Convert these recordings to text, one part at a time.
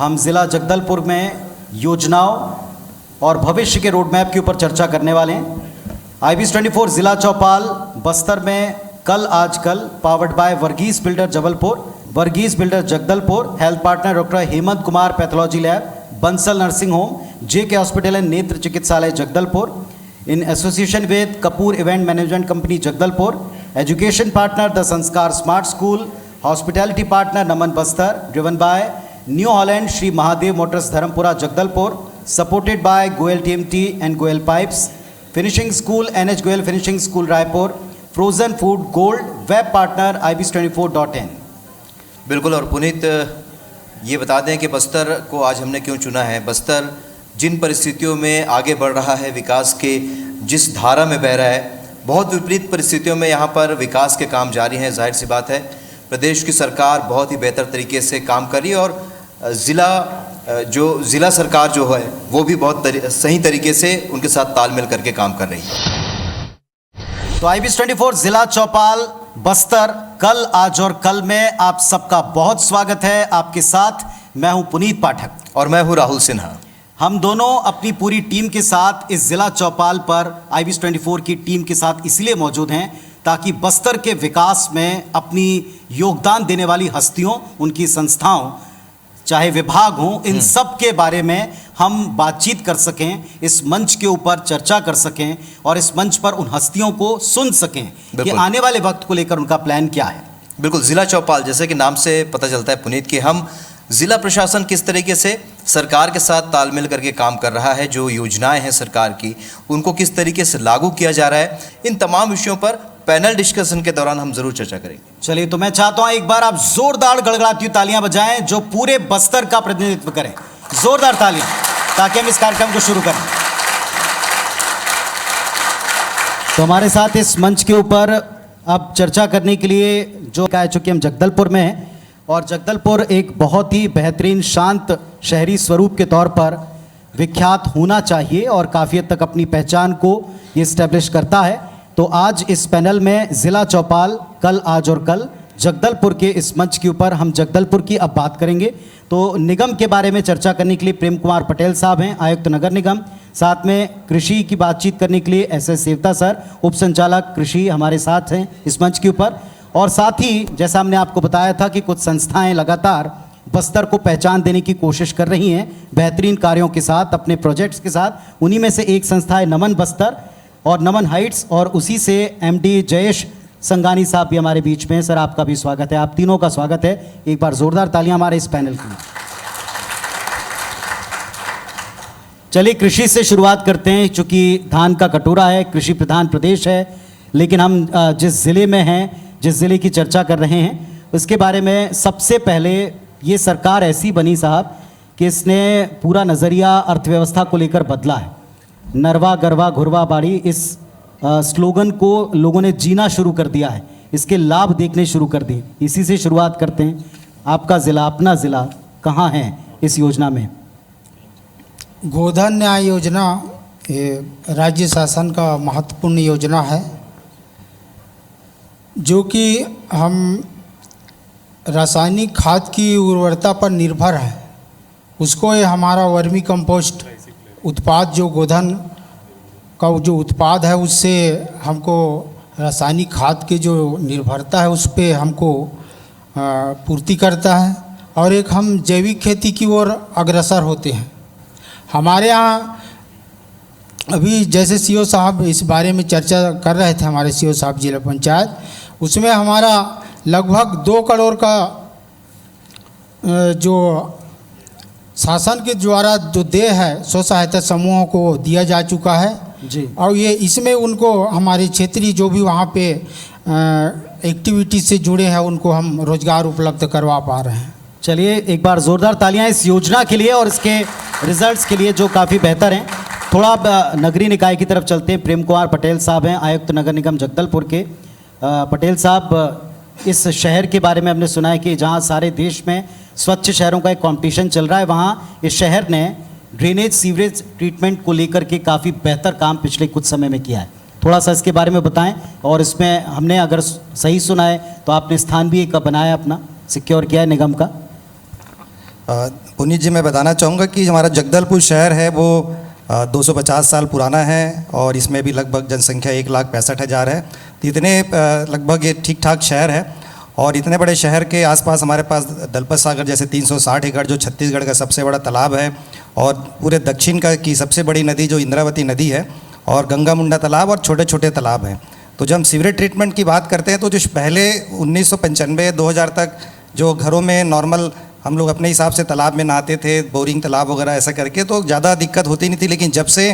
हम ज़िला जगदलपुर में योजनाओं और भविष्य के रोड मैप के ऊपर चर्चा करने वाले हैं। IBS24 ज़िला चौपाल बस्तर में कल आज कल powered by Varghese builder Jabalpur, Varghese builder Jagdalpur, health partner doctor Hemant Kumar pathology lab, Bansal nursing home, JK hospital and नेत्र चिकित्सालय Jagdalpur, in association with Kapoor event management company Jagdalpur, education partner the Sanskar smart school, hospitality partner Naman Bastar, driven by new Holland Shri Mahadev motors Dharampura Jagdalpur, supported by Goyal TMT and Goyal pipes, finishing school NH Goyal finishing school Raipur, frozen food gold, web partner IBS24.in। बिल्कुल। और पुनीत, ये बता दें कि बस्तर को आज हमने क्यों चुना है। बस्तर जिन परिस्थितियों में आगे बढ़ रहा है, विकास के जिस धारा में बह रहा है, बहुत विपरीत परिस्थितियों में यहाँ पर विकास के काम जारी हैं। जाहिर सी बात है, प्रदेश की सरकार बहुत ही बेहतर तरीके से काम कर रही है और ज़िला सरकार जो है वो भी बहुत सही तरीके से उनके साथ तालमेल करके काम कर रही है। तो IBS24 ज़िला चौपाल बस्तर कल आज और कल में आप सबका बहुत स्वागत है। आपके साथ मैं हूं पुनीत पाठक और मैं हूं राहुल सिन्हा। हम दोनों अपनी पूरी टीम के साथ इस ज़िला चौपाल पर IBS24 की टीम के साथ इसलिए मौजूद हैं ताकि बस्तर के विकास में अपनी योगदान देने वाली हस्तियों, उनकी संस्थाओं, चाहे विभाग हों, इन सब के बारे में हम बातचीत कर सकें, इस मंच के ऊपर चर्चा कर सकें और इस मंच पर उन हस्तियों को सुन सकें कि आने वाले वक्त को लेकर उनका प्लान क्या है। बिल्कुल। ज़िला चौपाल, जैसे कि नाम से पता चलता है पुनीत, कि हम ज़िला प्रशासन किस तरीके से सरकार के साथ तालमेल करके काम कर रहा है, जो योजनाएं हैं सरकार की उनको किस तरीके से लागू किया जा रहा है, इन तमाम विषयों पर पैनल डिस्कशन के दौरान हम जरूर चर्चा करेंगे। चलिए, तो मैं चाहता हूं एक बार आप जोरदार गड़गड़ाती हुई तालियां बजाएं जो पूरे बस्तर का प्रतिनिधित्व करें। जोरदार तालियां, ताकि हम इस कार्यक्रम को शुरू करें। तो हमारे साथ इस मंच के ऊपर अब चर्चा करने के लिए जो कह चुके हम जगदलपुर में हैं, और जगदलपुर एक बहुत ही बेहतरीन शांत शहरी स्वरूप के तौर पर विख्यात होना चाहिए और काफ़ी हद तक अपनी पहचान को ये इस्टेब्लिश करता है। तो आज इस पैनल में ज़िला चौपाल कल आज और कल जगदलपुर के इस मंच के ऊपर हम जगदलपुर की अब बात करेंगे। तो निगम के बारे में चर्चा करने के लिए प्रेम कुमार पटेल साहब हैं, आयुक्त नगर निगम। साथ में कृषि की बातचीत करने के लिए SS सेवता सर, उप संचालक कृषि, हमारे साथ हैं इस मंच के ऊपर। और साथ ही जैसा हमने आपको बताया था कि कुछ संस्थाएं लगातार बस्तर को पहचान देने की कोशिश कर रही हैं बेहतरीन कार्यों के साथ, अपने प्रोजेक्ट्स के साथ। उन्हीं में से एक संस्था है नमन बस्तर और नमन हाइट्स, और उसी से MD जयेश संगानी साहब भी हमारे बीच में हैं। सर, आपका भी स्वागत है, आप तीनों का स्वागत है। एक बार जोरदार तालियां हमारे इस पैनल के लिए। चलिए, कृषि से शुरुआत करते हैं। चूँकि धान का कटोरा है, कृषि प्रधान प्रदेश है, लेकिन हम जिस ज़िले में हैं, जिस ज़िले की चर्चा कर रहे हैं, उसके बारे में सबसे पहले ये सरकार ऐसी बनी साहब कि इसने पूरा नज़रिया अर्थव्यवस्था को लेकर बदला है। नरवा गरवा घुरवा बाड़ी, इस स्लोगन को लोगों ने जीना शुरू कर दिया है, इसके लाभ देखने शुरू कर दिए। इसी से शुरुआत करते हैं। आपका ज़िला, अपना ज़िला कहाँ है इस योजना में? गोधन न्याय योजना ये राज्य शासन का महत्वपूर्ण योजना है, जो कि हम रासायनिक खाद की उर्वरता पर निर्भर है। उसको ये हमारा वर्मी कंपोस्ट उत्पाद, जो गोधन का जो उत्पाद है, उससे हमको रासायनिक खाद की जो निर्भरता है उस पर हमको पूर्ति करता है, और एक हम जैविक खेती की ओर अग्रसर होते हैं। हमारे यहाँ अभी जैसे CO साहब इस बारे में चर्चा कर रहे थे, हमारे CO साहब जिला पंचायत, उसमें हमारा लगभग 2 करोड़ का जो शासन के द्वारा जो देय है स्व सहायता समूहों को दिया जा चुका है जी। और ये इसमें उनको हमारे क्षेत्रीय जो भी वहाँ पे एक्टिविटी से जुड़े हैं उनको हम रोजगार उपलब्ध करवा पा रहे हैं। चलिए, एक बार जोरदार तालियां इस योजना के लिए और इसके रिजल्ट्स के लिए जो काफ़ी बेहतर हैं। थोड़ा अब नगरीय निकाय की तरफ चलते हैं। प्रेम कुमार पटेल साहब हैं, आयुक्त नगर निगम जगदलपुर के। पटेल साहब, इस शहर के बारे में हमने सुना है कि जहां सारे देश में स्वच्छ शहरों का एक कंपटीशन चल रहा है, वहां इस शहर ने ड्रेनेज सीवरेज ट्रीटमेंट को लेकर के काफ़ी बेहतर काम पिछले कुछ समय में किया है। थोड़ा सा इसके बारे में बताएं। और इसमें हमने अगर सही सुना है तो आपने स्थान भी एक बनाया, अपना सिक्योर किया है निगम का। पुनीत जी, मैं बताना चाहूँगा कि हमारा जगदलपुर शहर है वो 250 साल पुराना है और इसमें भी लगभग जनसंख्या 1,65,000 है। तो इतने लगभग ये ठीक ठाक शहर है और इतने बड़े शहर के आसपास हमारे पास दलपत सागर जैसे 360 एकड़ जो छत्तीसगढ़ का सबसे बड़ा तालाब है और पूरे दक्षिण का की सबसे बड़ी नदी जो इंद्रावती नदी है और गंगा मुंडा तालाब और छोटे छोटे तालाब हैं। तो जब हम सीवरेज ट्रीटमेंट की बात करते हैं तो जो पहले 1995-2000 तक जो घरों में नॉर्मल हम लोग अपने हिसाब से तालाब में नहाते थे, बोरिंग तालाब वगैरह ऐसा करके, तो ज़्यादा दिक्कत होती नहीं थी। लेकिन जब से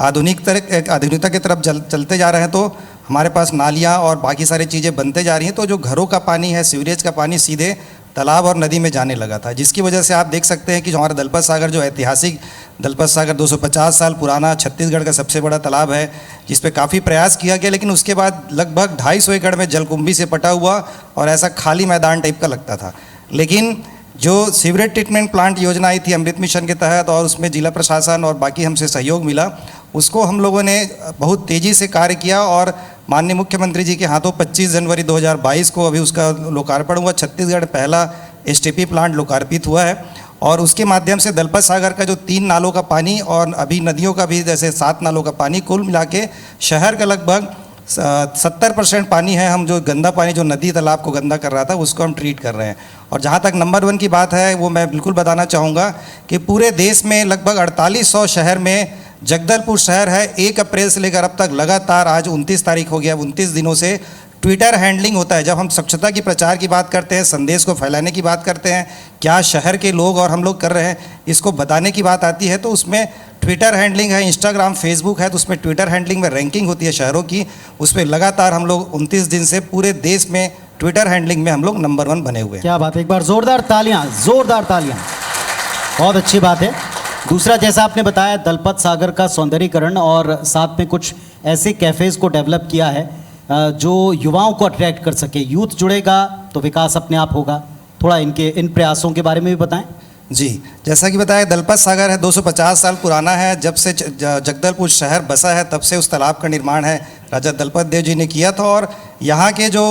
आधुनिकता की तरफ चलते जा रहे हैं तो हमारे पास नालियाँ और बाकी सारी चीज़ें बनते जा रही हैं, तो जो घरों का पानी है, सीवरेज का पानी सीधे तालाब और नदी में जाने लगा था, जिसकी वजह से आप देख सकते हैं कि जो हमारा दलपत सागर जो ऐतिहासिक दलपत सागर 250 साल पुराना छत्तीसगढ़ का सबसे बड़ा तालाब है, जिस पे काफ़ी प्रयास किया गया, लेकिन उसके बाद लगभग 250 एकड़ में जलकुंभी से पटा हुआ और ऐसा खाली मैदान टाइप का लगता था। लेकिन जो सीवरेज ट्रीटमेंट प्लांट योजना आई थी अमृत मिशन के तहत और उसमें जिला प्रशासन और बाकी हमसे सहयोग मिला, उसको हम लोगों ने बहुत तेज़ी से कार्य किया और माननीय मुख्यमंत्री जी के हाथों 25 जनवरी 2022 को अभी उसका लोकार्पण हुआ। छत्तीसगढ़ पहला एसटीपी प्लांट लोकार्पित हुआ है और उसके माध्यम से दलपत सागर का जो 3 नालों का पानी और अभी नदियों का भी जैसे 7 नालों का पानी, कुल मिला के शहर का लगभग 70% पानी है, हम जो गंदा पानी जो नदी तालाब को गंदा कर रहा था उसको हम ट्रीट कर रहे हैं। और जहाँ तक नंबर 1 की बात है वो मैं बिल्कुल बताना चाहूँगा कि पूरे देश में लगभग 4800 शहर में जगदलपुर शहर है 1 अप्रैल से लेकर अब तक लगातार, आज 29 तारीख हो गया, 29 दिनों से ट्विटर हैंडलिंग होता है। जब हम स्वच्छता की प्रचार की बात करते हैं, संदेश को फैलाने की बात करते हैं, क्या शहर के लोग और हम लोग कर रहे हैं इसको बताने की बात आती है, तो उसमें ट्विटर हैंडलिंग है, इंस्टाग्राम, फेसबुक है, तो उसमें ट्विटर हैंडलिंग में रैंकिंग होती है शहरों की, उस पर लगातार हम लोग 29 दिन से पूरे देश में ट्विटर हैंडलिंग में हम लोग नंबर 1 बने हुए हैं। क्या बात है, एक बार जोरदार तालियां, जोरदार तालियां, बहुत अच्छी बात है। दूसरा, जैसा आपने बताया दलपत सागर का सौंदर्यीकरण और साथ में कुछ ऐसे कैफ़ेज़ को डेवलप किया है जो युवाओं को अट्रैक्ट कर सके, यूथ जुड़ेगा तो विकास अपने आप होगा। थोड़ा इन प्रयासों के बारे में भी बताएं। जी, जैसा कि बताया दलपत सागर है 250 साल पुराना है। जब से जगदलपुर शहर बसा है तब से उस तालाब का निर्माण है राजा दलपत देव जी ने किया था और यहाँ के जो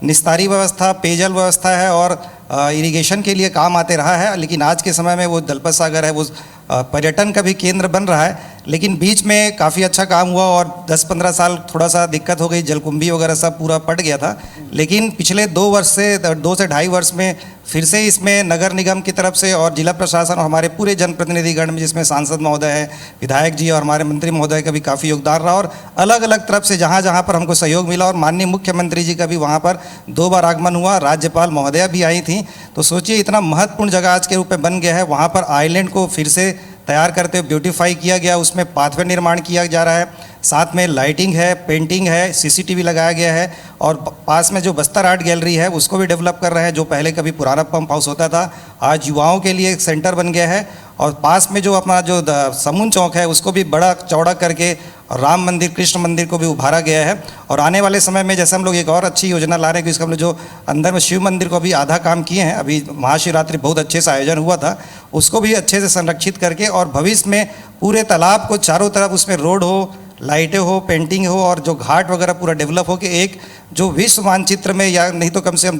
निस्तारी व्यवस्था, पेयजल व्यवस्था है और इरिगेशन के लिए काम आते रहा है। लेकिन आज के समय में वो दलपत सागर है वो पर्यटन का भी केंद्र बन रहा है। लेकिन बीच में काफ़ी अच्छा काम हुआ और 10-15 साल थोड़ा सा दिक्कत हो गई, जलकुंभी वगैरह सब पूरा पट गया था। लेकिन पिछले 2 से 2.5 वर्ष में फिर से इसमें नगर निगम की तरफ से और जिला प्रशासन और हमारे पूरे जनप्रतिनिधिगण में, जिसमें सांसद महोदय हैं, विधायक जी और हमारे मंत्री महोदय का भी काफ़ी योगदान रहा और अलग अलग तरफ से जहाँ जहाँ पर हमको सहयोग मिला और माननीय मुख्यमंत्री जी का भी वहाँ पर 2 बार आगमन हुआ, राज्यपाल महोदया भी आई थी। तो सोचिए इतना महत्वपूर्ण जगह आज के रूप में बन गया है। वहाँ पर आइलैंड को फिर से तैयार करते हुए ब्यूटीफाई किया गया, उसमें पाथवे निर्माण किया जा रहा है, साथ में लाइटिंग है, पेंटिंग है, सीसीटीवी लगाया गया है और पास में जो बस्तर आर्ट गैलरी है उसको भी डेवलप कर रहे हैं, जो पहले कभी पुराना पंप हाउस होता था आज युवाओं के लिए एक सेंटर बन गया है। और पास में जो अपना जो समून चौक है उसको भी बड़ा चौड़ा करके राम मंदिर, कृष्ण मंदिर को भी उभारा गया है। और आने वाले समय में जैसे हम लोग एक और अच्छी योजना ला रहे हैं कि इसका हम लोग जो अंदर में शिव मंदिर को भी आधा काम किए हैं, अभी महाशिवरात्रि बहुत अच्छे से आयोजन हुआ था, उसको भी अच्छे से संरक्षित करके और भविष्य में पूरे तालाब को चारों तरफ उसमें रोड हो, लाइटें हो, पेंटिंग हो और जो घाट वगैरह पूरा डेवलप हो कि एक जो विश्व मानचित्र में या नहीं तो कम से कम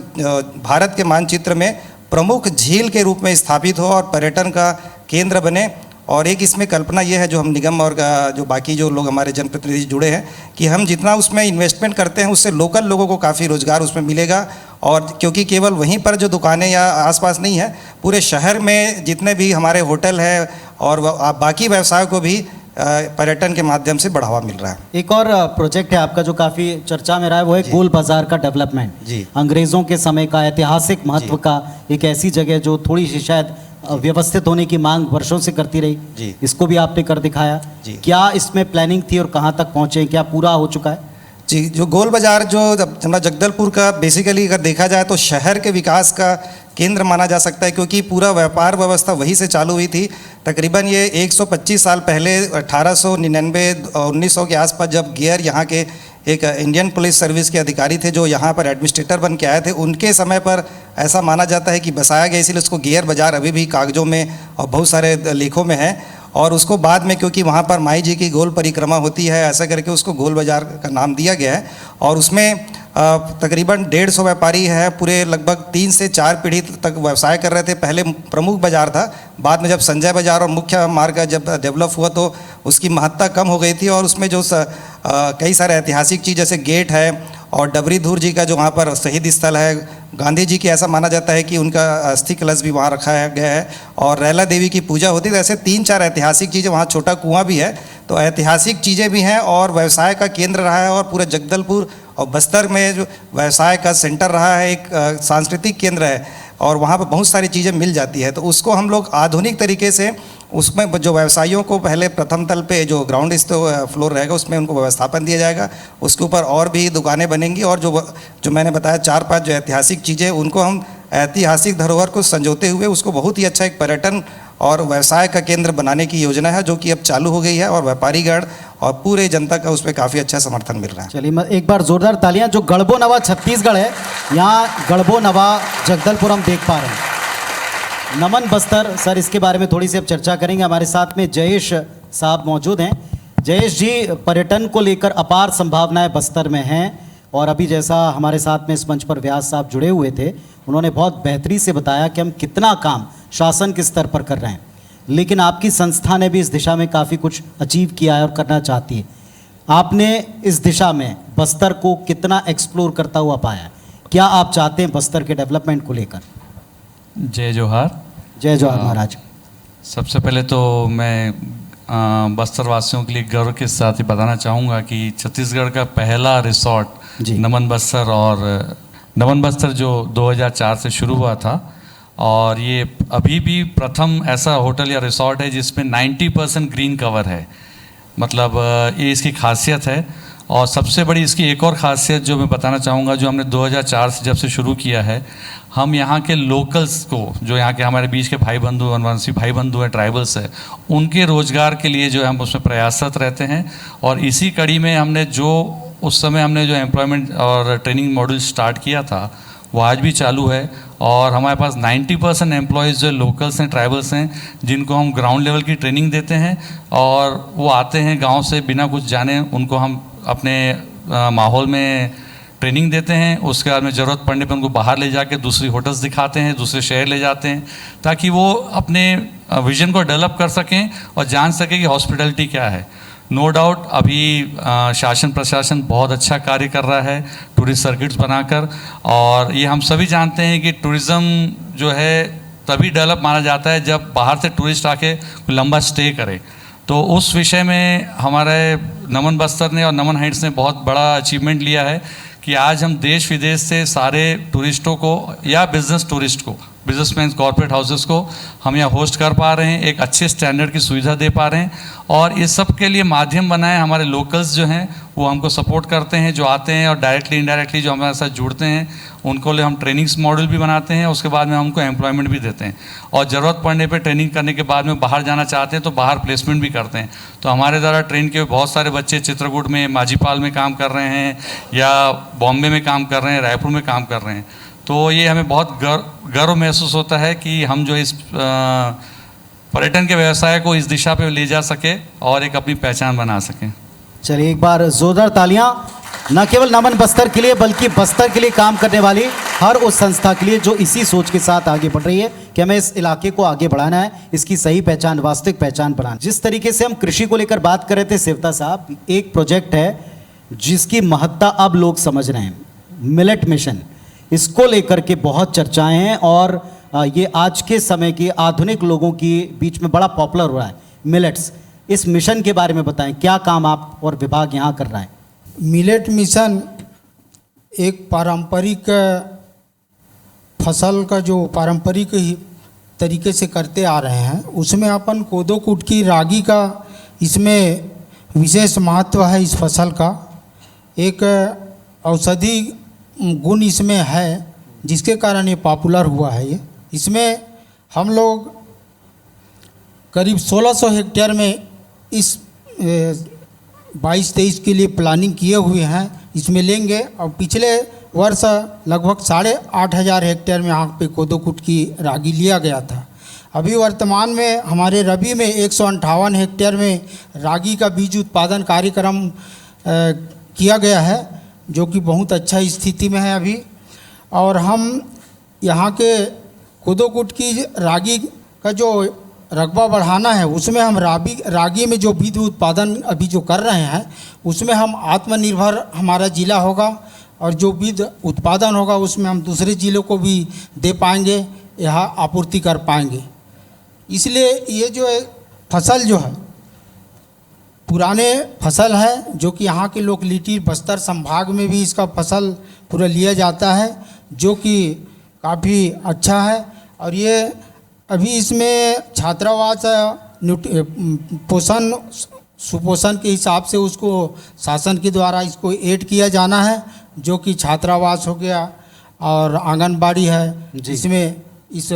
भारत के मानचित्र में प्रमुख झील के रूप में स्थापित हो और पर्यटन का केंद्र बने। और एक इसमें कल्पना ये है जो हम निगम और जो बाकी जो लोग हमारे जनप्रतिनिधि जुड़े हैं कि हम जितना उसमें इन्वेस्टमेंट करते हैं उससे लोकल लोगों को काफ़ी रोज़गार उसमें मिलेगा। और क्योंकि केवल वहीं पर जो दुकानें या आसपास नहीं है, पूरे शहर में जितने भी हमारे होटल हैं और बाकी व्यवसाय को भी पर्यटन के माध्यम से बढ़ावा मिल रहा है। एक और प्रोजेक्ट है आपका जो काफ़ी चर्चा में रहा है, वो है गोल बाजार का डेवलपमेंट। जी, अंग्रेज़ों के समय का ऐतिहासिक महत्व का एक ऐसी जगह जो थोड़ी सी शायद व्यवस्थित होने की मांग वर्षों से करती रही, जी, इसको भी आपने कर दिखाया। जी, क्या इसमें प्लानिंग थी और कहाँ तक पहुँचे, क्या पूरा हो चुका है? जी, जो गोल बाज़ार जो हमारा जगदलपुर का बेसिकली अगर देखा जाए तो शहर के विकास का केंद्र माना जा सकता है, क्योंकि पूरा व्यापार व्यवस्था वहीं से चालू हुई थी। तकरीबन ये 125 साल पहले 1899-1900 के आसपास जब गियर यहाँ के एक इंडियन पुलिस सर्विस के अधिकारी थे जो यहाँ पर एडमिनिस्ट्रेटर बन के आए थे, उनके समय पर ऐसा माना जाता है कि बसाया गया, इसीलिए उसको गियर बाज़ार अभी भी कागज़ों में और बहुत सारे लेखों में है। और उसको बाद में क्योंकि वहाँ पर माई जी की गोल परिक्रमा होती है, ऐसा करके उसको गोल बाज़ार का नाम दिया गया है। और उसमें तकरीबन 150 व्यापारी है, पूरे लगभग 3 से 4 पीढ़ी तक व्यवसाय कर रहे थे। पहले प्रमुख बाज़ार था, बाद में जब संजय बाज़ार और मुख्य मार्ग जब डेवलप हुआ तो उसकी महत्ता कम हो गई थी, और उसमें जो कई सारे ऐतिहासिक चीज़ जैसे गेट है और डबरी धूर जी का जो वहाँ पर शहीद स्थल है, गांधी जी की ऐसा माना जाता है कि उनका अस्थि कलश भी वहाँ रखा गया है, और रैला देवी की पूजा होती है। ऐसे 3-4 ऐतिहासिक चीज़ें, वहाँ छोटा कुआं भी है, तो ऐतिहासिक चीज़ें भी हैं और व्यवसाय का केंद्र रहा है। और पूरे जगदलपुर और बस्तर में जो व्यवसाय का सेंटर रहा है, एक सांस्कृतिक केंद्र है, और वहाँ पर बहुत सारी चीज़ें मिल जाती है। तो उसको हम लोग आधुनिक तरीके से, उसमें जो व्यवसायियों को पहले प्रथम तल पे जो ग्राउंड फ्लोर रहेगा उसमें उनको व्यवस्थापन दिया जाएगा, उसके ऊपर और भी दुकानें बनेंगी, और जो मैंने बताया 4-5 जो ऐतिहासिक चीज़ें, उनको हम ऐतिहासिक धरोहर को संजोते हुए उसको बहुत ही अच्छा एक पर्यटन और व्यवसाय का केंद्र बनाने की योजना है, जो कि अब चालू हो गई है, और व्यापारीगण और पूरे जनता का उस पर काफ़ी अच्छा समर्थन मिल रहा है। चलिए एक बार जोरदार तालियां। जो गढ़बो नवा छत्तीसगढ़ है, यहाँ गढ़बो नवा जगदलपुर हम देख पा रहे हैं। नमन बस्तर, सर इसके बारे में थोड़ी सी अब चर्चा करेंगे। हमारे साथ में जयेश साहब मौजूद हैं। जयेश जी, पर्यटन को लेकर अपार संभावनाएं बस्तर में हैं, और अभी जैसा हमारे साथ में इस मंच पर व्यास साहब जुड़े हुए थे, उन्होंने बहुत बेहतरी से बताया कि हम कितना काम शासन के स्तर पर कर रहे हैं, लेकिन आपकी संस्था ने भी इस दिशा में काफ़ी कुछ अचीव किया है और करना चाहती है। आपने इस दिशा में बस्तर को कितना एक्सप्लोर करता हुआ पाया? क्या आप चाहते हैं बस्तर के डेवलपमेंट को लेकर? जय जोहार। जय जोहार महाराज। सबसे पहले तो मैं बस्तर वासियों के लिए गर्व के साथ ही बताना चाहूँगा कि छत्तीसगढ़ का पहला रिसोर्ट नमन बस्तर, और नमन बस्तर जो 2004 से शुरू हुआ था, और ये अभी भी प्रथम ऐसा होटल या रिसोर्ट है जिसमें 90% ग्रीन कवर है। मतलब ये इसकी खासियत है। और सबसे बड़ी इसकी एक और ख़ासियत जो मैं बताना चाहूँगा, जो हमने 2004 से जब से शुरू किया है, हम यहाँ के लोकल्स को, जो यहाँ के हमारे बीच के भाई बंधु, वनवासी भाई बंधु हैं, ट्राइबल्स हैं, उनके रोज़गार के लिए जो है हम उसमें प्रयासरत रहते हैं। और इसी कड़ी में हमने जो उस समय हमने जो एम्प्लॉयमेंट और ट्रेनिंग मॉडल स्टार्ट किया था, वो आज भी चालू है। और हमारे पास 90% एम्प्लॉयज़ जो लोकल्स हैं, ट्राइबल्स हैं, जिनको हम ग्राउंड लेवल की ट्रेनिंग देते हैं, और वो आते हैं गांव से बिना कुछ जाने, उनको हम अपने माहौल में ट्रेनिंग देते हैं। उसके बाद में ज़रूरत पड़ने पर उनको बाहर ले जाके दूसरी होटल्स दिखाते हैं, दूसरे शहर ले जाते हैं, ताकि वो अपने विजन को डेवलप कर सकें और जान सकें कि हॉस्पिटैलिटी क्या है। नो डाउट अभी शासन प्रशासन बहुत अच्छा कार्य कर रहा है टूरिस्ट सर्किट्स बनाकर, और ये हम सभी जानते हैं कि टूरिज़्म जो है तभी डेवलप माना जाता है जब बाहर से टूरिस्ट आके लंबा स्टे करे। तो उस विषय में हमारे नमन बस्तर ने और नमन हाइट्स ने बहुत बड़ा अचीवमेंट लिया है कि आज हम देश विदेश से सारे टूरिस्टों को या बिज़नेस टूरिस्ट को, बिजनेसमैन, कॉर्पोरेट हाउसेस को हम यहाँ होस्ट कर पा रहे हैं, एक अच्छे स्टैंडर्ड की सुविधा दे पा रहे हैं। और इस सब के लिए माध्यम बनाए हमारे लोकल्स जो हैं, वो हमको सपोर्ट करते हैं, जो आते हैं और डायरेक्टली इनडायरेक्टली जो हमारे साथ जुड़ते हैं, उनको लिए हम ट्रेनिंग्स मॉडल भी बनाते हैं। उसके बाद में हमको एम्प्लॉयमेंट भी देते हैं, और ज़रूरत पड़ने पे ट्रेनिंग करने के बाद में बाहर जाना चाहते हैं तो बाहर प्लेसमेंट भी करते हैं। तो हमारे द्वारा ट्रेन के बहुत सारे बच्चे चित्रकूट में, माझीपाल में काम कर रहे हैं, या बॉम्बे में काम कर रहे हैं, रायपुर में काम कर रहे हैं। तो ये हमें बहुत गर्व महसूस होता है कि हम जो इस पर्यटन के व्यवसाय को इस दिशा पे ले जा सके और एक अपनी पहचान बना सकें। चलिए एक बार जोरदार तालियां, न केवल नमन बस्तर के लिए बल्कि बस्तर के लिए काम करने वाली हर उस संस्था के लिए जो इसी सोच के साथ आगे बढ़ रही है कि हमें इस इलाके को आगे बढ़ाना है, इसकी सही पहचान, वास्तविक पहचान बनाना। जिस तरीके से हम कृषि को लेकर बात कर रहे थे सेवता साहब, एक प्रोजेक्ट है जिसकी महत्ता अब लोग समझ रहे हैं, मिलेट मिशन। इसको लेकर के बहुत चर्चाएं हैं, और ये आज के समय के आधुनिक लोगों की बीच में बड़ा पॉपुलर हो रहा है मिलेट्स। इस मिशन के बारे में बताएं, क्या काम आप और विभाग यहाँ कर रहा है? मिलेट मिशन एक पारंपरिक फसल का जो पारंपरिक तरीके से करते आ रहे हैं, उसमें अपन कोदो कुटकी, रागी का इसमें विशेष महत्व है। इस फसल का एक औषधि गुण इसमें है, जिसके कारण ये पॉपुलर हुआ है। ये इसमें हम लोग करीब 1600 हेक्टेयर में इस 22-23 के लिए प्लानिंग किए हुए हैं, इसमें लेंगे। और पिछले वर्ष लगभग 8,500 हेक्टेयर में यहाँ पे कोदो कुटकी रागी लिया गया था। अभी वर्तमान में हमारे रबी में 158 हेक्टेयर में रागी का बीज उत्पादन कार्यक्रम किया गया है। जो कि बहुत अच्छा स्थिति में है अभी। और हम यहाँ के कोदोकुट की रागी का जो रकबा बढ़ाना है, उसमें हम रागी में जो विद्युत उत्पादन अभी जो कर रहे हैं, उसमें हम आत्मनिर्भर हमारा ज़िला होगा, और जो विद्युत उत्पादन होगा उसमें हम दूसरे ज़िलों को भी दे पाएंगे, यहाँ आपूर्ति कर पाएंगे। इसलिए ये जो फसल जो है पुराने फसल है, जो कि यहाँ के लोकेलिटी बस्तर संभाग में भी इसका फसल पूरा लिया जाता है, जो कि काफ़ी अच्छा है। और ये अभी इसमें छात्रावास पोषण सुपोषण के हिसाब से उसको शासन के द्वारा इसको ऐड किया जाना है, जो कि छात्रावास हो गया और आंगनबाड़ी है, जिसमें इस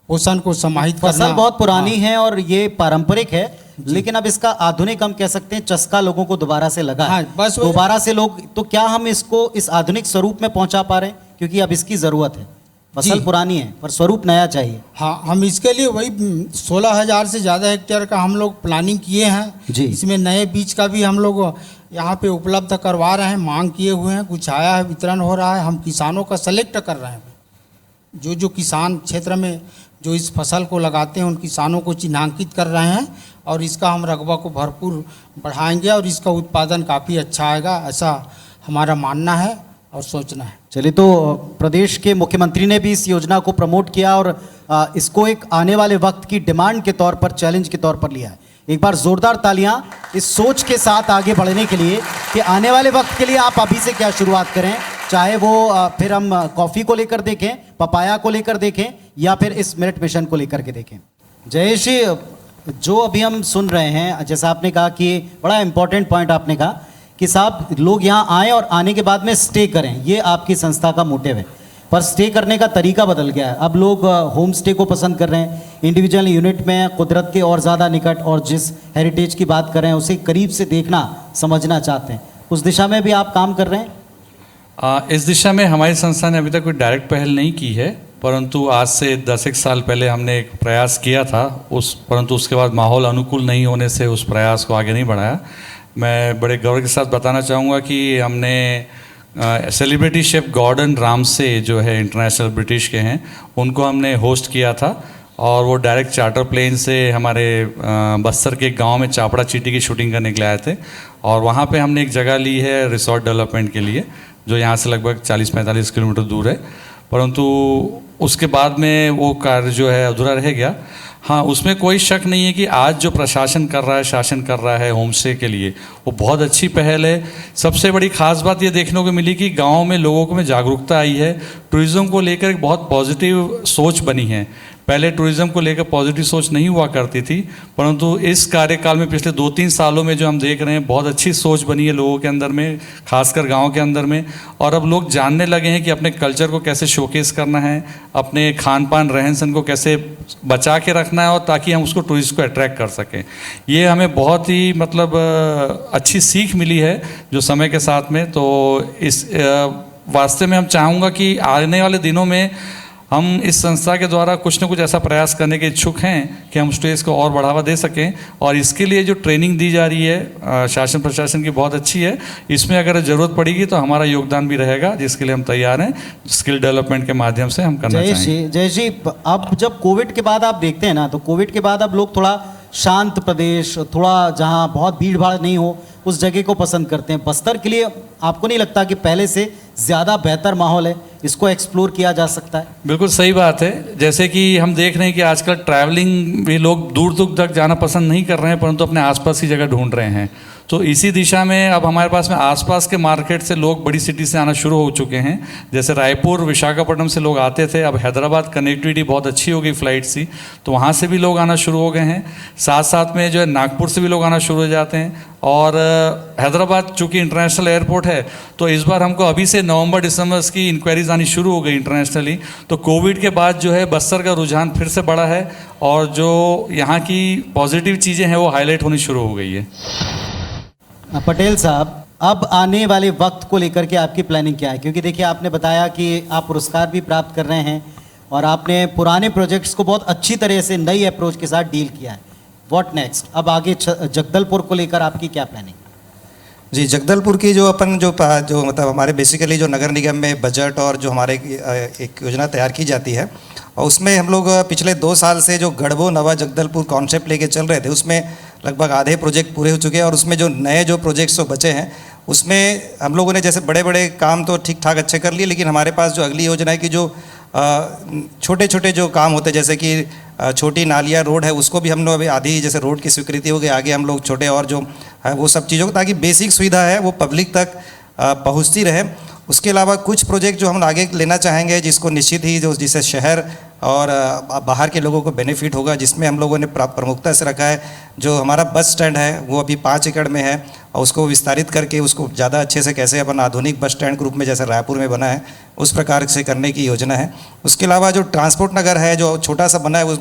पोषण को समाहित करना। फसल बहुत पुरानी है और ये पारंपरिक है, लेकिन अब इसका आधुनिक हम कह सकते हैं चस्का लोगों को दोबारा से लगा है। बस दोबारा से लोग, तो क्या हम इसको इस आधुनिक स्वरूप में पहुंचा पा रहे हैं? क्योंकि अब इसकी ज़रूरत है। फसल पुरानी है पर स्वरूप नया चाहिए। हाँ, हम इसके लिए वही 16,000 से ज़्यादा हेक्टेयर का हम लोग प्लानिंग किए हैं जी। इसमें नए बीज का भी हम लोग यहाँ पे उपलब्ध करवा रहे हैं, मांग किए हुए हैं, कुछ आया है, वितरण हो रहा है। हम किसानों का सेलेक्ट कर रहे हैं, जो किसान क्षेत्र में जो इस फसल को लगाते हैं उन किसानों को चिन्हांकित कर रहे हैं, और इसका हम रकबा को भरपूर बढ़ाएंगे और इसका उत्पादन काफ़ी अच्छा आएगा, ऐसा हमारा मानना है और सोचना है। चलिए, तो प्रदेश के मुख्यमंत्री ने भी इस योजना को प्रमोट किया और इसको एक आने वाले वक्त की डिमांड के तौर पर, चैलेंज के तौर पर लिया है। एक बार जोरदार तालियां इस सोच के साथ आगे बढ़ने के लिए कि आने वाले वक्त के लिए आप अभी से क्या शुरुआत करें, चाहे वो फिर हम कॉफ़ी को लेकर देखें, पपाया को लेकर देखें, या फिर इस मिलेट मिशन को लेकर के देखें। जयेश जी, जो अभी हम सुन रहे हैं, जैसा आपने कहा कि बड़ा इंपॉर्टेंट पॉइंट आपने कहा कि साहब लोग यहाँ आएँ और आने के बाद में स्टे करें, ये आपकी संस्था का मोटिव है। पर स्टे करने का तरीका बदल गया है। अब लोग होम स्टे को पसंद कर रहे हैं, इंडिविजुअल यूनिट में कुदरत के और ज़्यादा निकट, और जिस हेरिटेज की बात कर रहे हैं उसे करीब से देखना समझना चाहते हैं। उस दिशा में भी आप काम कर रहे हैं? इस दिशा में हमारी संस्था ने अभी तक कोई डायरेक्ट पहल नहीं की है, परंतु आज से 10 साल पहले हमने एक प्रयास किया था, परंतु उसके बाद माहौल अनुकूल नहीं होने से उस प्रयास को आगे नहीं बढ़ाया। मैं बड़े गौरव के साथ बताना चाहूँगा कि हमने सेलिब्रिटी शेफ गॉर्डन रामसे जो है इंटरनेशनल ब्रिटिश के हैं, उनको हमने होस्ट किया था, और वो डायरेक्ट चार्टर प्लेन से हमारे बस्तर के गांव में चापड़ा चीटी की शूटिंग करने के लिए आए थे। और वहाँ पे हमने एक जगह ली है रिसोर्ट डेवलपमेंट के लिए, जो यहाँ से लगभग 40-45 किलोमीटर दूर है, परंतु उसके बाद में वो कार्य जो है अधूरा रह गया। हाँ, उसमें कोई शक नहीं है कि आज जो प्रशासन कर रहा है, शासन कर रहा है होम स्टे के लिए, वो बहुत अच्छी पहल है। सबसे बड़ी खास बात ये देखने को मिली कि गांव में लोगों में जागरूकता आई है, टूरिज़्म को लेकर एक बहुत पॉजिटिव सोच बनी है। पहले टूरिज़्म को लेकर पॉजिटिव सोच नहीं हुआ करती थी, परंतु इस कार्यकाल में पिछले 2-3 सालों में जो हम देख रहे हैं, बहुत अच्छी सोच बनी है लोगों के अंदर में, खासकर गांव के अंदर में। और अब लोग जानने लगे हैं कि अपने कल्चर को कैसे शोकेस करना है, अपने खान पान रहन सहन को कैसे बचा के रखना है, और ताकि हम उसको टूरिस्ट को अट्रैक्ट कर सकें। ये हमें बहुत ही मतलब अच्छी सीख मिली है जो समय के साथ में। तो इस वास्ते में हम चाहूँगा कि आने वाले दिनों में हम इस संस्था के द्वारा कुछ न कुछ ऐसा प्रयास करने के इच्छुक हैं कि हम स्टेज को और बढ़ावा दे सकें। और इसके लिए जो ट्रेनिंग दी जा रही है शासन प्रशासन की बहुत अच्छी है, इसमें अगर ज़रूरत पड़ेगी तो हमारा योगदान भी रहेगा, जिसके लिए हम तैयार हैं, स्किल डेवलपमेंट के माध्यम से हम करना चाहेंगे। जय जी, अब जब कोविड के बाद आप देखते हैं ना, तो कोविड के बाद अब लोग थोड़ा शांत प्रदेश, थोड़ा जहाँ बहुत भीड़ भाड़ नहीं हो, उस जगह को पसंद करते हैं। बस्तर के लिए आपको नहीं लगता कि पहले से ज़्यादा बेहतर माहौल है, इसको एक्सप्लोर किया जा सकता है? बिल्कुल सही बात है। जैसे कि हम देख रहे हैं कि आजकल ट्रैवलिंग भी लोग दूर दूर तक जाना पसंद नहीं कर रहे हैं, परंतु अपने आसपास की जगह ढूंढ रहे हैं। तो इसी दिशा में अब हमारे पास में आसपास के मार्केट से लोग बड़ी सिटी से आना शुरू हो चुके हैं। जैसे रायपुर, विशाखापट्टनम से लोग आते थे, अब हैदराबाद कनेक्टिविटी बहुत अच्छी हो गई फ्लाइट सी, तो वहाँ से भी लोग आना शुरू हो गए हैं। साथ साथ में जो है नागपुर से भी लोग आना शुरू हो जाते हैं। और हैदराबाद चूँकि इंटरनेशनल एयरपोर्ट है, तो इस बार हमको अभी से नवंबर दिसंबर की इंक्वायरीज आनी शुरू हो गई इंटरनेशनली। तो कोविड के बाद जो है बस्तर का रुझान फिर से बढ़ा है, और जो यहाँ की पॉजिटिव चीज़ें हैं वो हाईलाइट होनी शुरू हो गई है। पटेल साहब, अब आने वाले वक्त को लेकर के आपकी प्लानिंग क्या है? क्योंकि देखिए, आपने बताया कि आप पुरस्कार भी प्राप्त कर रहे हैं और आपने पुराने प्रोजेक्ट्स को बहुत अच्छी तरह से नई अप्रोच के साथ डील किया है। What next? अब आगे जगदलपुर को लेकर आपकी क्या प्लानिंग? जी, जगदलपुर की जो मतलब हमारे बेसिकली जो नगर निगम में बजट और जो हमारे एक योजना तैयार की जाती है, और उसमें हम लोग पिछले 2 साल से जो गढ़बो नवा जगदलपुर कॉन्सेप्ट लेके चल रहे थे, उसमें लगभग आधे प्रोजेक्ट पूरे हो चुके हैं और उसमें जो नए जो प्रोजेक्ट्स बचे हैं उसमें हम लोगों ने जैसे बड़े बड़े काम तो ठीक ठाक अच्छे कर लिए, लेकिन हमारे पास जो अगली योजना है कि जो छोटे छोटे जो काम होते हैं जैसे कि छोटी नालियाँ रोड है, उसको भी हम लोग अभी आधी जैसे रोड की स्वीकृति हो गई, आगे हम लोग छोटे और जो है वो सब चीज़ों को, ताकि बेसिक सुविधा है वो पब्लिक तक पहुंचती रहे। उसके अलावा कुछ प्रोजेक्ट जो हम आगे लेना चाहेंगे जिसको निश्चित ही जो जिससे शहर और बाहर के लोगों को बेनिफिट होगा, जिसमें हम लोगों ने प्रमुखता से रखा है जो हमारा बस स्टैंड है वो अभी 5 एकड़ में है और उसको विस्तारित करके उसको ज़्यादा अच्छे से कैसे अपन आधुनिक बस स्टैंड के रूप में जैसे रायपुर में बना है उस प्रकार से करने की योजना है। उसके अलावा जो ट्रांसपोर्ट नगर है जो छोटा सा बना है वो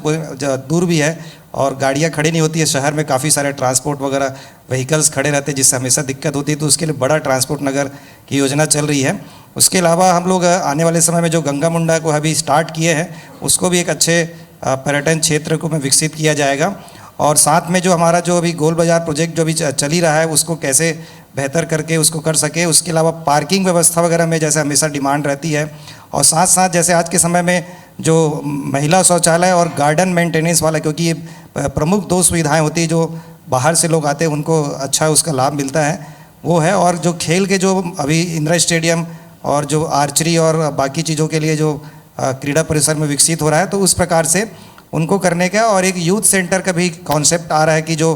दूर भी है और गाड़ियाँ खड़ी नहीं होती है, शहर में काफ़ी सारे ट्रांसपोर्ट वगैरह व्हीकल्स खड़े रहते हैं जिससे हमेशा दिक्कत होती है, तो उसके लिए बड़ा ट्रांसपोर्ट नगर की योजना चल रही है। उसके अलावा हम लोग आने वाले समय में जो गंगा मुंडा को अभी स्टार्ट किए हैं उसको भी एक अच्छे पर्यटन क्षेत्र को में विकसित किया जाएगा, और साथ में जो हमारा जो अभी गोल बाज़ार प्रोजेक्ट जो भी चल ही रहा है उसको कैसे बेहतर करके उसको कर सके। उसके अलावा पार्किंग व्यवस्था वगैरह में जैसे हमेशा डिमांड रहती है, और साथ साथ जैसे आज के समय में जो महिला शौचालय और गार्डन मेंटेनेंस वाला, क्योंकि ये प्रमुख 2 सुविधाएं होती है जो बाहर से लोग आते हैं उनको अच्छा उसका लाभ मिलता है वो है, और जो खेल के जो अभी इंदिरा स्टेडियम और जो आर्चरी और बाकी चीज़ों के लिए जो क्रीड़ा परिसर में विकसित हो रहा है, तो उस प्रकार से उनको करने का, और एक यूथ सेंटर का भी कॉन्सेप्ट आ रहा है कि जो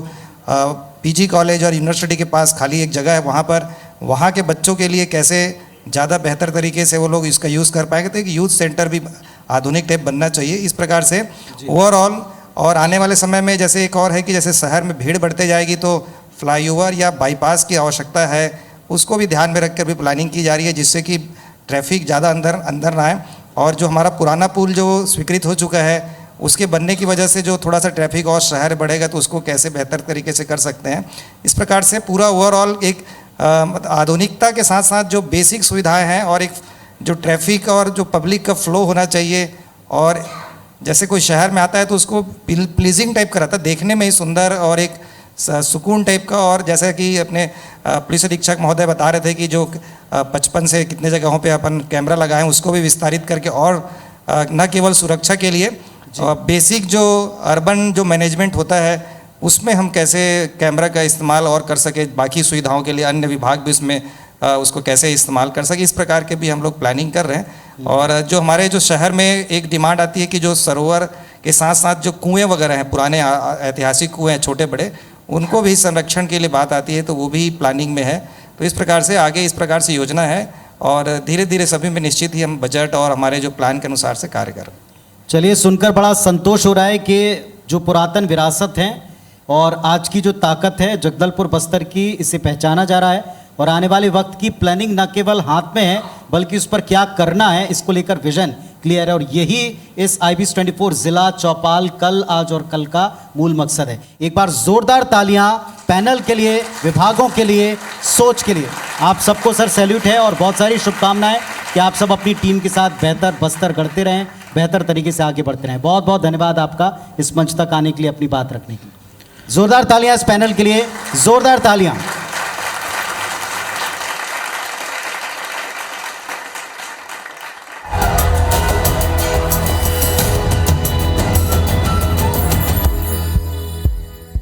पीजी कॉलेज और यूनिवर्सिटी के पास खाली एक जगह है वहाँ पर वहाँ के बच्चों के लिए कैसे ज़्यादा बेहतर तरीके से वो लोग इसका यूज़ कर पाएंगे, तो एक यूथ सेंटर भी आधुनिक टाइप बनना चाहिए इस प्रकार से ओवरऑल। और आने वाले समय में जैसे एक और है कि जैसे शहर में भीड़ बढ़ते जाएगी तो फ्लाईओवर या बाईपास की आवश्यकता है, उसको भी ध्यान में रखकर भी प्लानिंग की जा रही है जिससे कि ट्रैफिक ज़्यादा अंदर ना आए, और जो हमारा पुराना पुल जो स्वीकृत हो चुका है उसके बनने की वजह से जो थोड़ा सा ट्रैफिक और शहर बढ़ेगा तो उसको कैसे बेहतर तरीके से कर सकते हैं। इस प्रकार से पूरा ओवरऑल एक आधुनिकता के साथ साथ जो बेसिक सुविधाएं हैं और एक जो ट्रैफिक और जो पब्लिक का फ्लो होना चाहिए, और जैसे कोई शहर में आता है तो उसको प्लीजिंग टाइप का रहता है, देखने में ही सुंदर और एक सुकून टाइप का। और जैसा कि अपने पुलिस अधीक्षक महोदय बता रहे थे कि जो 55 से कितने जगहों पे अपन कैमरा लगाए उसको भी विस्तारित करके, और न केवल सुरक्षा के लिए बेसिक जो अर्बन जो मैनेजमेंट होता है उसमें हम कैसे कैमरा का इस्तेमाल और कर सके, बाकी सुविधाओं के लिए अन्य विभाग भी उसमें उसको कैसे इस्तेमाल कर सके, इस प्रकार के भी हम लोग प्लानिंग कर रहे हैं। और जो हमारे जो शहर में एक डिमांड आती है कि जो सरोवर के साथ साथ जो कुएँ वगैरह हैं, पुराने ऐतिहासिक कुएँ हैं छोटे बड़े, उनको भी संरक्षण के लिए बात आती है, तो वो भी प्लानिंग में है। तो इस प्रकार से आगे इस प्रकार से योजना है, और धीरे धीरे सभी में निश्चित ही हम बजट और हमारे जो प्लान के अनुसार से कार्य कर रहे हैं। चलिए, सुनकर बड़ा संतोष हो रहा है कि जो पुरातन विरासत है और आज की जो ताकत है जगदलपुर बस्तर की, इसे पहचाना जा रहा है, और आने वाले वक्त की प्लानिंग न केवल हाथ में है बल्कि उस पर क्या करना है इसको लेकर विजन क्लियर है, और यही इस IBS 24 जिला चौपाल कल, आज और कल का मूल मकसद है। एक बार जोरदार तालियां पैनल के लिए, विभागों के लिए, सोच के लिए। आप सबको सर सैल्यूट है और बहुत सारी शुभकामनाएं कि आप सब अपनी टीम के साथ बेहतर बस्तर करते रहें, बेहतर तरीके से आगे बढ़ते रहें। बहुत बहुत धन्यवाद आपका इस मंच तक आने के लिए, अपनी बात रखने के लिए। जोरदार तालियां इस पैनल के लिए, जोरदार तालियां।